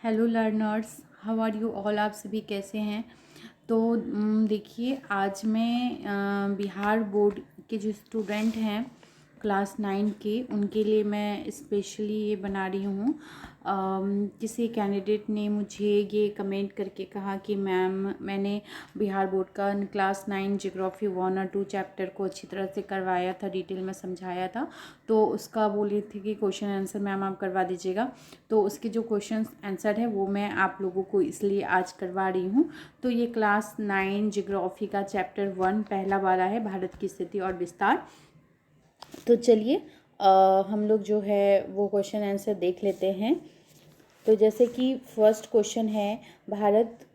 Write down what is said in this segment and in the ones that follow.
Hello learners, how are you all. आप सभी कैसे हैं। तो देखिए, आज मैं बिहार बोर्ड के जो स्टूडेंट हैं क्लास 9 के, उनके लिए मैं स्पेशली ये बना रही हूँ। किसी कैंडिडेट ने मुझे ये कमेंट करके कहा कि मैम, मैंने बिहार बोर्ड का क्लास 9 ज्योग्राफी 1 और 2 चैप्टर को अच्छी तरह से करवाया था, डिटेल में समझाया था। तो उसका बोले थे कि क्वेश्चन आंसर मैम आप करवा दीजिएगा। तो उसके जो क्वेश्चन आंसर है वो मैं आप लोगों को इसलिए आज करवा रही हूँ। तो ये क्लास 9 ज्योग्राफी का चैप्टर 1 पहला वाला है, भारत की स्थिति और विस्तार। तो चलिए हम लोग जो है वो क्वेश्चन आंसर देख लेते हैं। तो जैसे कि फर्स्ट क्वेश्चन है, भारत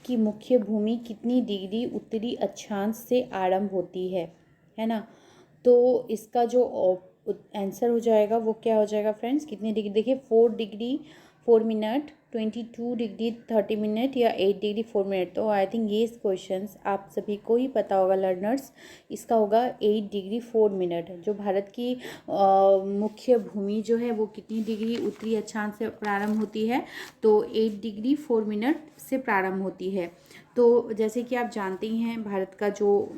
की मुख्य भूमि कितनी डिग्री उत्तरी अक्षांश से आरंभ होती है ना। तो इसका जो आंसर हो जाएगा वो क्या हो जाएगा फ्रेंड्स, कितनी डिग्री। देखिए 4 डिग्री 4 मिनट, 22 डिग्री 30 मिनट या 8 डिग्री 4 मिनट। तो आई थिंक ये क्वेश्चन आप सभी को ही पता होगा लर्नर्स। इसका होगा 8 डिग्री 4 मिनट। जो भारत की मुख्य भूमि जो है वो कितनी डिग्री उत्तरी अक्षांश से प्रारंभ होती है, तो 8 डिग्री 4 मिनट से प्रारंभ होती है। तो जैसे कि आप जानते ही हैं, भारत का जो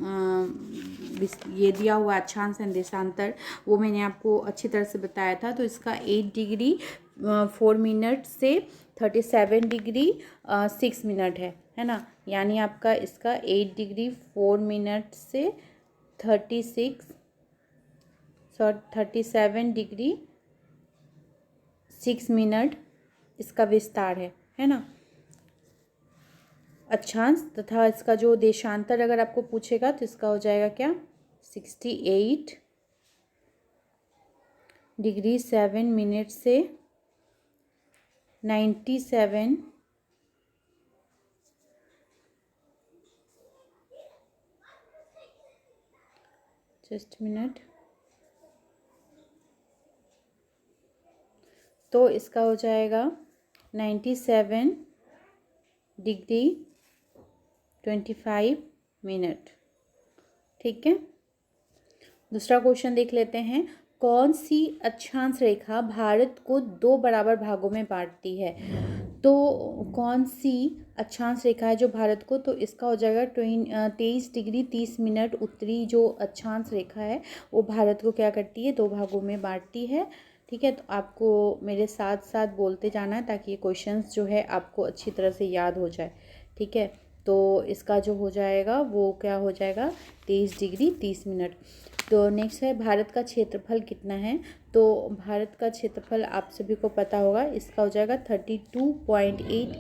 ये दिया हुआ अक्षांश है देशांतर, वो मैंने आपको अच्छी तरह से बताया था। तो इसका 8 डिग्री 4 मिनट से 37 डिग्री 6 मिनट है ना। यानी आपका इसका 8 डिग्री 4 मिनट से 37 डिग्री 6 मिनट इसका विस्तार है ना, अक्षांश। तथा इसका जो देशांतर अगर आपको पूछेगा तो इसका हो जाएगा क्या, 68 डिग्री 7 मिनट से 97 जस्ट मिनट। तो इसका हो जाएगा 97 डिग्री 25 मिनट। ठीक है, दूसरा क्वेश्चन देख लेते हैं। कौन सी अक्षांश रेखा भारत को 2 बराबर भागों में बांटती है। तो कौन सी अक्षांश रेखा है जो भारत को, तो इसका हो जाएगा 23 डिग्री 30 मिनट उत्तरी जो अक्षांश रेखा है वो भारत को क्या करती है, 2 भागों में बांटती है। ठीक है, तो आपको मेरे साथ साथ बोलते जाना है ताकि ये क्वेश्चंस जो है आपको अच्छी तरह से याद हो जाए। ठीक है, तो इसका जो हो जाएगा वो क्या हो जाएगा, 23 डिग्री 30 मिनट। तो नेक्स्ट है, भारत का क्षेत्रफल कितना है। तो भारत का क्षेत्रफल आप सभी को पता होगा, इसका हो जाएगा 32.8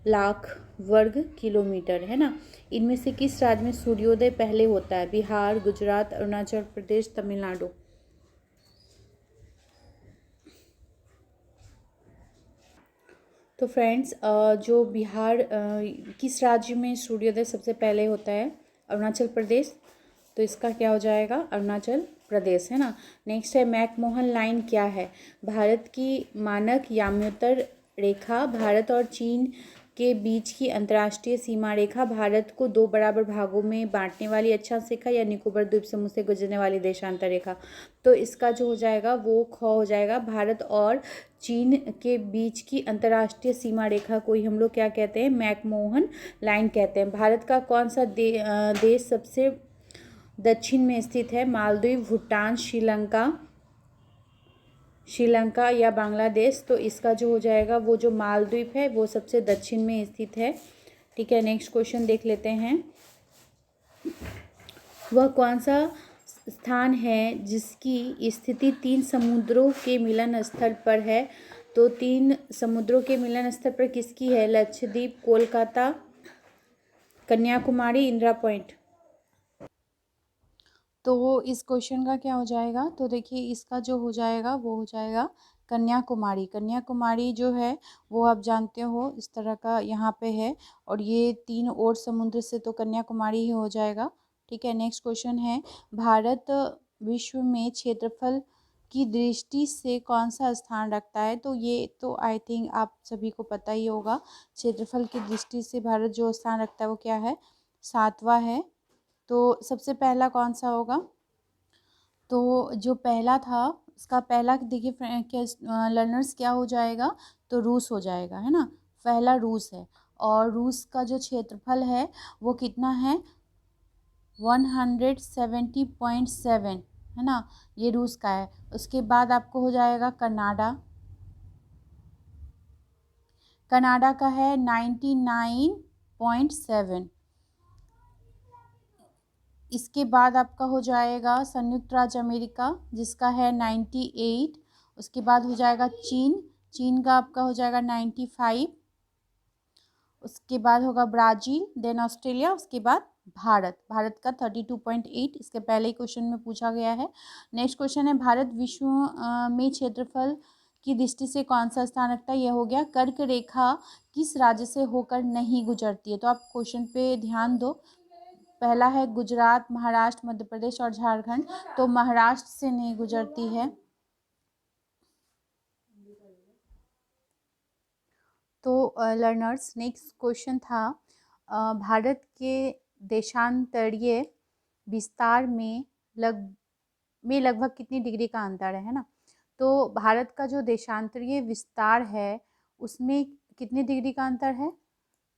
लाख वर्ग किलोमीटर, है ना। इनमें से किस राज्य में सूर्योदय पहले होता है, बिहार, गुजरात, अरुणाचल प्रदेश, तमिलनाडु। तो फ्रेंड्स, जो बिहार किस राज्य में सूर्योदय सबसे पहले होता है, अरुणाचल प्रदेश। तो इसका क्या हो जाएगा, अरुणाचल प्रदेश, है ना। नेक्स्ट है, मैकमोहन लाइन क्या है। भारत की मानक याम्योत्तर रेखा, भारत और चीन के बीच की अंतर्राष्ट्रीय सीमा रेखा, भारत को 2 बराबर भागों में बांटने वाली अक्षांश रेखा या निकोबार द्वीप समूह से गुजरने वाली देशांतर रेखा। तो इसका जो हो जाएगा वो ख हो जाएगा। भारत और चीन के बीच की अंतर्राष्ट्रीय सीमा रेखा को ही हम लोग क्या कहते हैं, मैकमोहन लाइन कहते हैं। भारत का कौन सा देश सबसे दक्षिण में स्थित है, मालदीव, भूटान, श्रीलंका या बांग्लादेश। तो इसका जो हो जाएगा वो जो मालदीव है वो सबसे दक्षिण में स्थित है। ठीक है, नेक्स्ट क्वेश्चन देख लेते हैं। वह कौन सा स्थान है जिसकी स्थिति 3 समुद्रों के मिलन स्थल पर है। तो 3 समुद्रों के मिलन स्थल पर किसकी है, लक्षद्वीप, कोलकाता, कन्याकुमारी, इंदिरा पॉइंट। तो इस क्वेश्चन का क्या हो जाएगा, तो देखिए इसका जो हो जाएगा वो हो जाएगा कन्याकुमारी। कन्याकुमारी जो है वो आप जानते हो इस तरह का यहाँ पे है, और ये 3 और समुद्र से, तो कन्याकुमारी ही हो जाएगा। ठीक है, नेक्स्ट क्वेश्चन है, भारत विश्व में क्षेत्रफल की दृष्टि से कौन सा स्थान रखता है। तो ये तो आई थिंक आप सभी को पता ही होगा, क्षेत्रफल की दृष्टि से भारत जो स्थान रखता है वो क्या है, 7वां है। तो सबसे पहला कौन सा होगा, तो जो पहला था इसका पहला देखिए क्या लर्नर्स क्या हो जाएगा, तो रूस हो जाएगा, है ना। पहला रूस है, और रूस का जो क्षेत्रफल है वो कितना है, 170.7, है ना, ये रूस का है। उसके बाद आपको हो जाएगा कनाडा, कनाडा का है 99.7। इसके बाद आपका हो जाएगा संयुक्त राज्य अमेरिका, जिसका है 98। उसके बाद हो जाएगा चीन, चीन का आपका हो जाएगा 95। उसके बाद होगा ब्राज़ील, देन ऑस्ट्रेलिया, उसके बाद भारत, भारत का 32.8। इसके पहले ही क्वेश्चन में पूछा गया है। नेक्स्ट क्वेश्चन है, भारत विश्व में क्षेत्रफल की दृष्टि से कौन सा स्थान रखता है, यह हो गया। कर्क रेखा किस राज्य से होकर नहीं गुजरती है, तो आप क्वेश्चन पे ध्यान दो। पहला है गुजरात, महाराष्ट्र, मध्य प्रदेश और झारखंड, तो महाराष्ट्र से नहीं गुजरती है। तो लर्नर्स, नेक्स्ट क्वेश्चन था, भारत के देशांतरीय विस्तार में लगभग कितनी डिग्री का अंतर है ना। तो भारत का जो देशांतरीय विस्तार है उसमें कितनी डिग्री का अंतर है,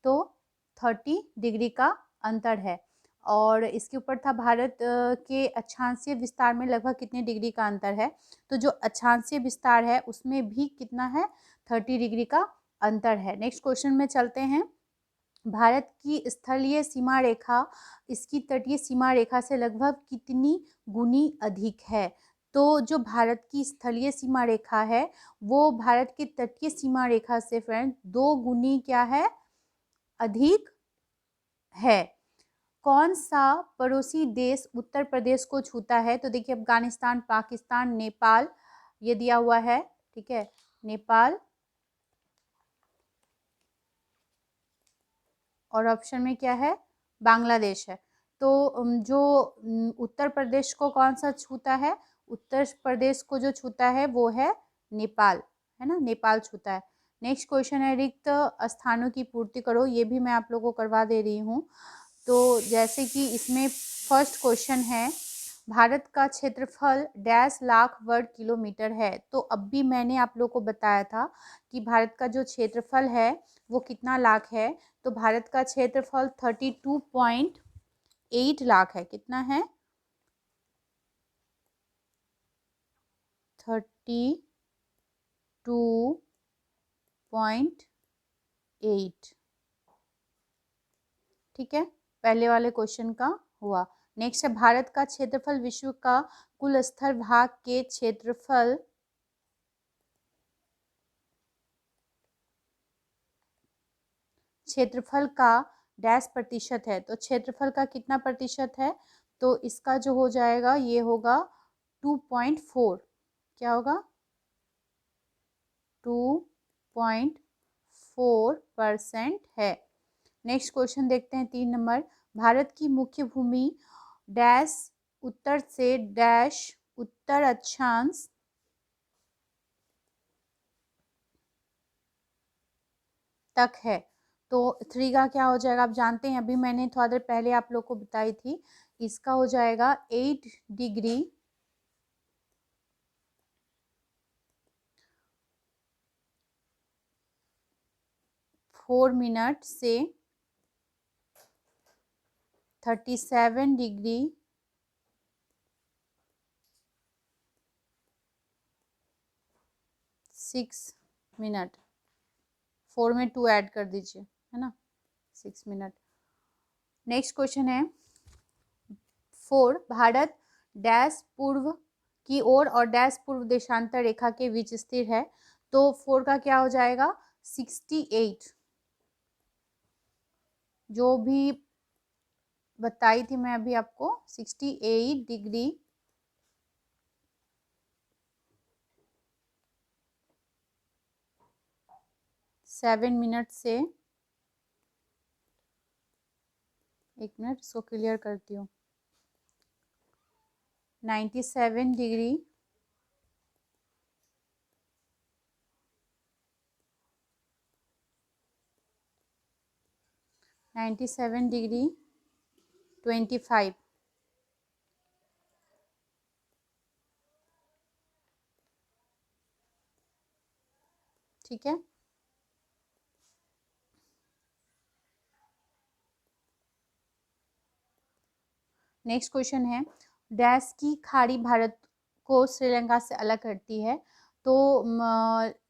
तो 30 डिग्री का अंतर है। और इसके ऊपर था, भारत के अक्षांशीय विस्तार में लगभग कितने डिग्री का अंतर है, तो जो अक्षांशीय विस्तार है उसमें भी कितना है, 30 डिग्री का अंतर है। नेक्स्ट क्वेश्चन में चलते हैं। भारत की स्थलीय सीमा रेखा इसकी तटीय सीमा रेखा से लगभग कितनी गुनी अधिक है, तो जो भारत की स्थलीय सीमा रेखा है वो भारत की तटीय सीमा रेखा से फ्रेंड 2 गुनी क्या है, अधिक है। कौन सा पड़ोसी देश उत्तर प्रदेश को छूता है, तो देखिए अफगानिस्तान, पाकिस्तान, नेपाल, ये दिया हुआ है, ठीक है, नेपाल। और ऑप्शन में क्या है, बांग्लादेश है। तो जो उत्तर प्रदेश को कौन सा छूता है, उत्तर प्रदेश को जो छूता है वो है नेपाल, है ना, नेपाल छूता है। नेक्स्ट क्वेश्चन है, रिक्त स्थानों की पूर्ति करो, ये भी मैं आप लोगों को करवा दे रही हूँ। तो जैसे कि इसमें फर्स्ट क्वेश्चन है, भारत का क्षेत्रफल डैश लाख वर्ग किलोमीटर है, तो अब भी मैंने आप लोगों को बताया था कि भारत का जो क्षेत्रफल है वो कितना लाख है, तो भारत का क्षेत्रफल 32.8 लाख है। कितना है, 32.8, ठीक है, पहले वाले क्वेश्चन का हुआ। नेक्स्ट है, भारत का क्षेत्रफल विश्व का कुल स्थल भाग के क्षेत्रफल का डैश प्रतिशत है, तो क्षेत्रफल का कितना प्रतिशत है, तो इसका जो हो जाएगा ये होगा 2.4, क्या होगा, 2.4% है। नेक्स्ट क्वेश्चन देखते हैं 3 नंबर, भारत की मुख्य भूमि डैश उत्तर से डैश उत्तर अक्षांश तक है, तो 3 का क्या हो जाएगा, आप जानते हैं, अभी मैंने थोड़ा देर पहले आप लोग को बताई थी। इसका हो जाएगा 8 डिग्री 4 मिनट से 37 डिग्री 6 मिनट, 4 में 2 ऐड कर दीजिए, है ना, 6 मिनट। नेक्स्ट क्वेश्चन है 4, भारत डैश पूर्व की ओर और डैश पूर्व देशांतर रेखा के बीच स्थिर है, तो 4 का क्या हो जाएगा, 68, जो भी बताई थी मैं अभी आपको, 68 डिग्री 7 मिनट से, एक मिनट इसको क्लियर करती हूँ, 97 डिग्री 97 डिग्री 25 ठीक है। नेक्स्ट क्वेश्चन है, डैश की खाड़ी भारत को श्रीलंका से अलग करती है। तो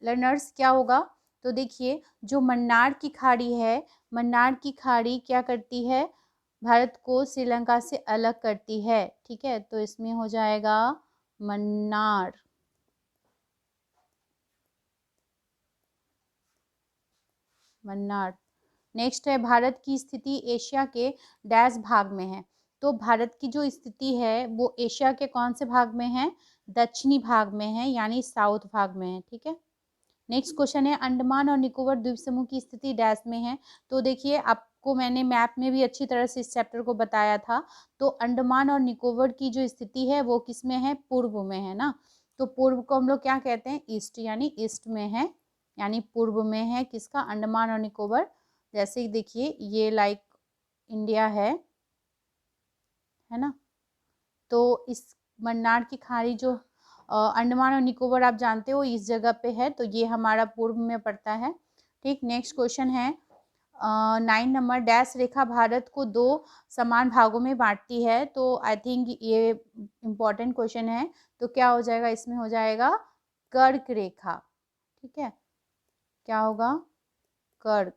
लर्नर्स क्या होगा, तो देखिए जो मन्नार की खाड़ी है, मन्नार की खाड़ी क्या करती है, भारत को श्रीलंका से अलग करती है। ठीक है, तो इसमें हो जाएगा मन्नार। मन्नार। नेक्स्ट है, भारत की स्थिति एशिया के डैश भाग में है। तो भारत की जो स्थिति है वो एशिया के कौन से भाग में है, दक्षिणी भाग में है, यानी साउथ भाग में है। ठीक है। नेक्स्ट क्वेश्चन है, अंडमान और निकोबार द्वीप समूह की स्थिति डैश में है। तो देखिए आपको मैंने मैप में भी अच्छी तरह से इस चैप्टर को बताया था। तो अंडमान और निकोबार की जो स्थिति है वो किस में है, पूर्व में है ना। तो पूर्व को हम लोग क्या कहते हैं, ईस्ट, यानी ईस्ट में है, यानी पूर्व में है किसका, अंडमान और निकोबार। जैसे ही देखिए ये लाइक इंडिया है ना। तो इस मन्नार की खाड़ी जो अंडमान और निकोबार आप जानते हो इस जगह पे है, तो ये हमारा पूर्व में पड़ता है। ठीक। नेक्स्ट क्वेश्चन है 9 नंबर, डैश रेखा भारत को 2 समान भागों में बांटती है। तो आई थिंक ये इम्पोर्टेंट क्वेश्चन है। तो क्या हो जाएगा, इसमें हो जाएगा कर्क रेखा। ठीक है, क्या होगा, कर्क।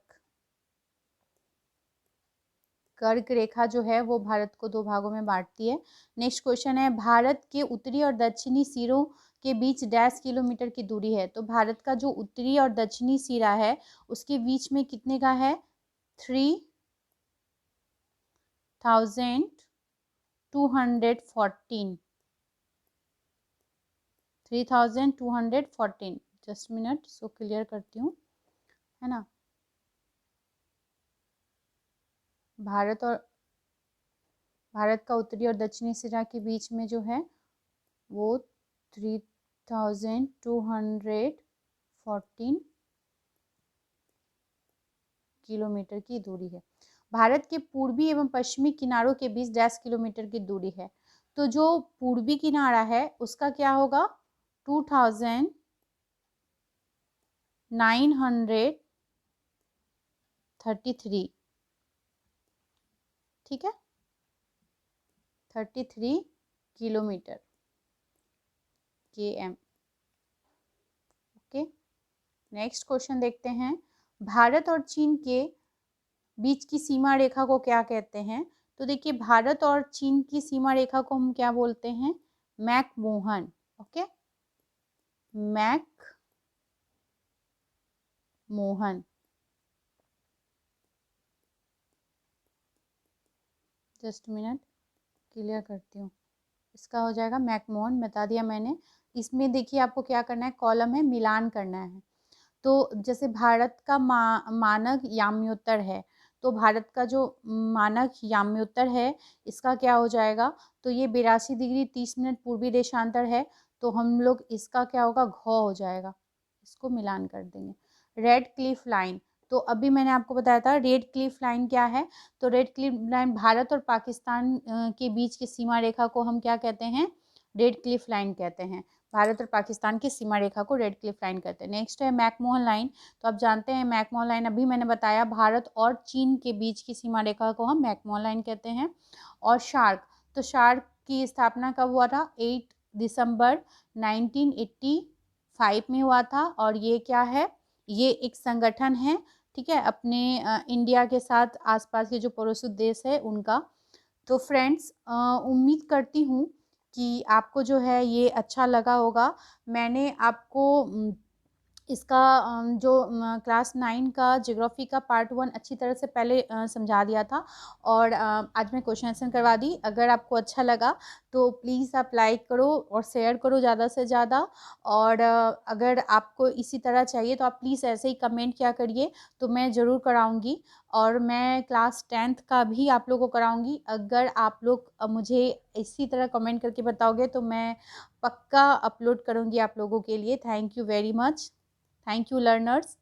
कर्क रेखा जो है वो भारत को 2 भागों में बांटती है। नेक्स्ट क्वेश्चन है, भारत के उत्तरी और दक्षिणी सिरों के बीच डैश किलोमीटर की दूरी है। तो भारत का जो उत्तरी और दक्षिणी सिरा है उसके बीच में कितने का है, 3214। 3214। जस्ट मिनट, इसको क्लियर करती हूँ, है ना। भारत का उत्तरी और दक्षिणी सिरा के बीच में जो है वो 3214 किलोमीटर की दूरी है। भारत के पूर्वी एवं पश्चिमी किनारों के बीच 10 किलोमीटर की दूरी है। तो जो पूर्वी किनारा है उसका क्या होगा, 2933। ठीक है, 33 kilometre km। Okay. Next question देखते हैं, भारत और चीन के बीच की सीमा रेखा को क्या कहते हैं। तो देखिए भारत और चीन की सीमा रेखा को हम क्या बोलते हैं, मैक-मोहन। ओके, मैक-मोहन। जस्ट मिनट, क्लियर करती हूँ। इसका हो जाएगा मैक-मोहन, बता दिया मैंने। इसमें देखिए आपको क्या करना है, कॉलम है, मिलान करना है। तो जैसे भारत का मानक याम्योत्तर है, तो भारत का जो मानक याम्योत्तर है इसका क्या हो जाएगा, तो ये 82 डिग्री 30 मिनट पूर्वी देशांतर है। तो हम लोग इसका क्या होगा, घ हो जाएगा, इसको मिलान कर देंगे। रेड क्लिफ लाइन, तो अभी मैंने आपको बताया था रेड क्लिफ लाइन क्या है। तो रेड क्लिफ लाइन भारत और पाकिस्तान के बीच की सीमा रेखा को हम क्या कहते हैं, रेड क्लिफ लाइन कहते हैं। भारत और पाकिस्तान की सीमा रेखा को रेड क्लिफ लाइन कहते हैं। नेक्स्ट है मैक-मोहन लाइन। तो आप जानते हैं मैक-मोहन लाइन, अभी मैंने बताया भारत और चीन के बीच की सीमा रेखा को हम मैक-मोहन लाइन कहते हैं। और शार्क, तो शार्क की स्थापना कब हुआ था, 8 दिसंबर 1985 में हुआ था। और ये क्या है, ये एक संगठन है, ठीक है, अपने इंडिया के साथ आसपास के जो पड़ोसी देश है उनका। तो फ्रेंड्स उम्मीद करती हूँ कि आपको जो है ये अच्छा लगा होगा। मैंने आपको इसका जो क्लास 9 का ज्योग्राफी का पार्ट 1 अच्छी तरह से पहले समझा दिया था। और आज मैं क्वेश्चन आंसर करवा दी। अगर आपको अच्छा लगा तो प्लीज़ आप लाइक करो और शेयर करो ज़्यादा से ज़्यादा। और अगर आपको इसी तरह चाहिए तो आप प्लीज़ ऐसे ही कमेंट किया करिए, तो मैं ज़रूर कराऊंगी। और मैं क्लास 10th का भी आप लोगों को कराऊंगी। अगर आप लोग मुझे इसी तरह कमेंट करके बताओगे तो मैं पक्का अपलोड करूंगी आप लोगों के लिए। Thank you very much. Thank you, learners.